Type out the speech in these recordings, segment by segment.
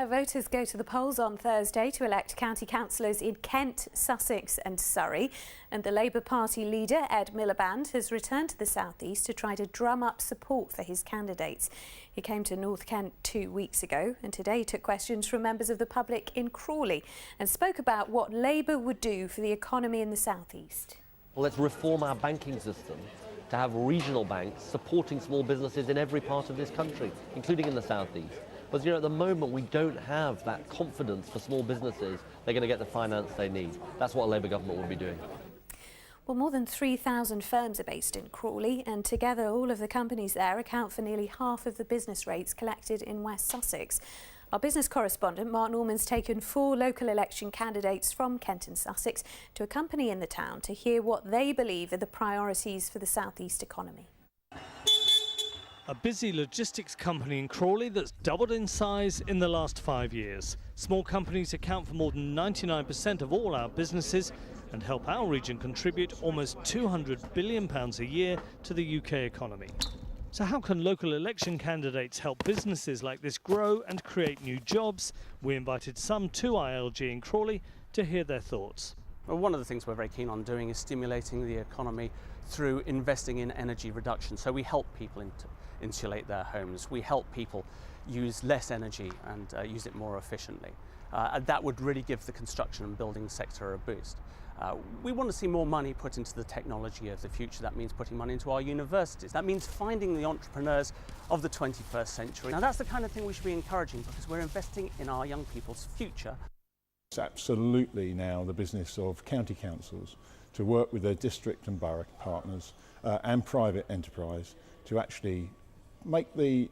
Voters go to the polls on Thursday to elect county councillors in Kent, Sussex and Surrey. And the Labour Party leader, Ed Miliband, has returned to the South East to try to drum up support for his candidates. He came to North Kent 2 weeks ago and today took questions from members of the public in Crawley and spoke about what Labour would do for the economy in the South East. Well, let's reform our banking system to have regional banks supporting small businesses in every part of this country, including in the South East. But at the moment we don't have that confidence for small businesses they're going to get the finance they need. That's what a Labour government will be doing. Well, more than 3,000 firms are based in Crawley, and together all of the companies there account for nearly half of the business rates collected in West Sussex. Our business correspondent Mark Norman's taken 4 local election candidates from Kent and Sussex to a company in the town to hear what they believe are the priorities for the South East economy. A busy logistics company in Crawley that's doubled in size in the last 5 years. Small companies account for more than 99% of all our businesses and help our region contribute almost £200 billion a year to the UK economy. So how can local election candidates help businesses like this grow and create new jobs? We invited some to ILG in Crawley to hear their thoughts. Well, one of the things we're very keen on doing is stimulating the economy through investing in energy reduction. So we help people insulate their homes. We help people use less energy and use it more efficiently. And that would really give the construction and building sector a boost. We want to see more money put into the technology of the future. That means putting money into our universities. That means finding the entrepreneurs of the 21st century. Now that's the kind of thing we should be encouraging because we're investing in our young people's future. It's absolutely now the business of county councils to work with their district and borough partners and private enterprise to actually make the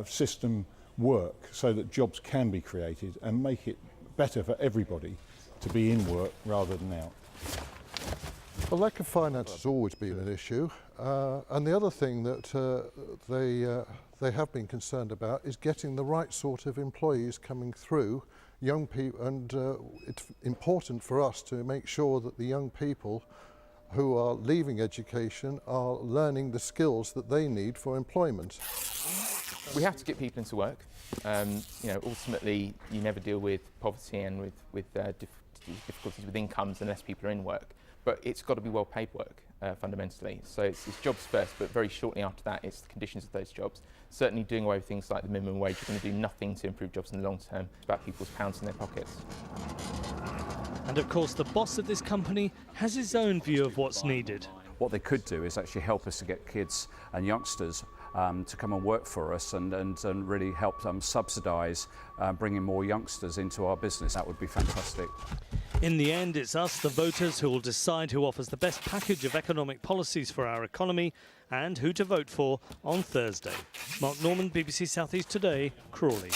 system work so that jobs can be created and make it better for everybody to be in work rather than out. Well, lack of finance has always been an issue, and the other thing that they have been concerned about is getting the right sort of employees coming through, young people, and it's important for us to make sure that the young people who are leaving education are learning the skills that they need for employment. We have to get people into work. Ultimately, you never deal with poverty and with difficulties with incomes unless people are in work. But it's got to be well-paid work, fundamentally. So it's jobs first, but very shortly after that, it's the conditions of those jobs. Certainly doing away with things like the minimum wage, you're going to do nothing to improve jobs in the long term. It's about people's pounds in their pockets. And of course, the boss of this company has his own view of what's needed. What they could do is actually help us to get kids and youngsters to come and work for us and really help them subsidise bringing more youngsters into our business. That would be fantastic. In the end, it's us, the voters, who will decide who offers the best package of economic policies for our economy and who to vote for on Thursday. Mark Norman, BBC South East Today, Crawley.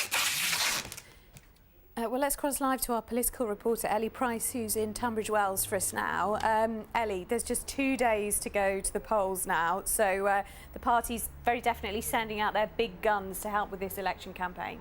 Well, let's cross live to our political reporter, Ellie Price, who's in Tunbridge Wells for us now. Ellie, there's just 2 days to go to the polls now, so the party's very definitely sending out their big guns to help with this election campaign.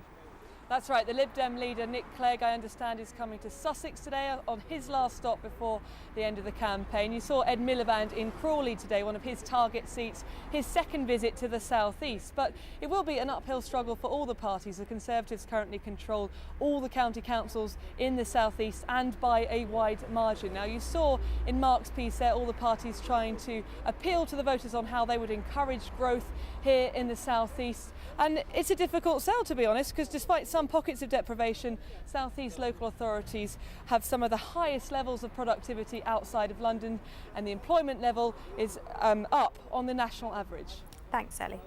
That's right. The Lib Dem leader, Nick Clegg, I understand, is coming to Sussex today on his last stop before the end of the campaign. You saw Ed Miliband in Crawley today, one of his target seats, his second visit to the South East. But it will be an uphill struggle for all the parties. The Conservatives currently control all the county councils in the South East and by a wide margin. Now, you saw in Mark's piece there all the parties trying to appeal to the voters on how they would encourage growth here in the South East. And it's a difficult sell, to be honest, because despite some pockets of deprivation, South East local authorities have some of the highest levels of productivity outside of London, and the employment level is up on the national average. Thanks, Ellie.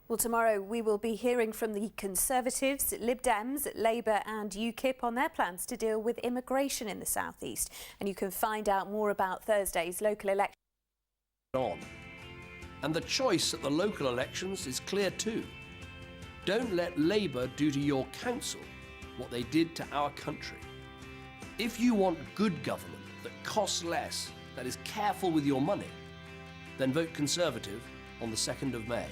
Well, tomorrow we will be hearing from the Conservatives, Lib Dems, Labour and UKIP on their plans to deal with immigration in the South East. And you can find out more about Thursday's local election. And the choice at the local elections is clear too. Don't let Labour do to your council what they did to our country. If you want good government that costs less, that is careful with your money, then vote Conservative on the 2nd of May.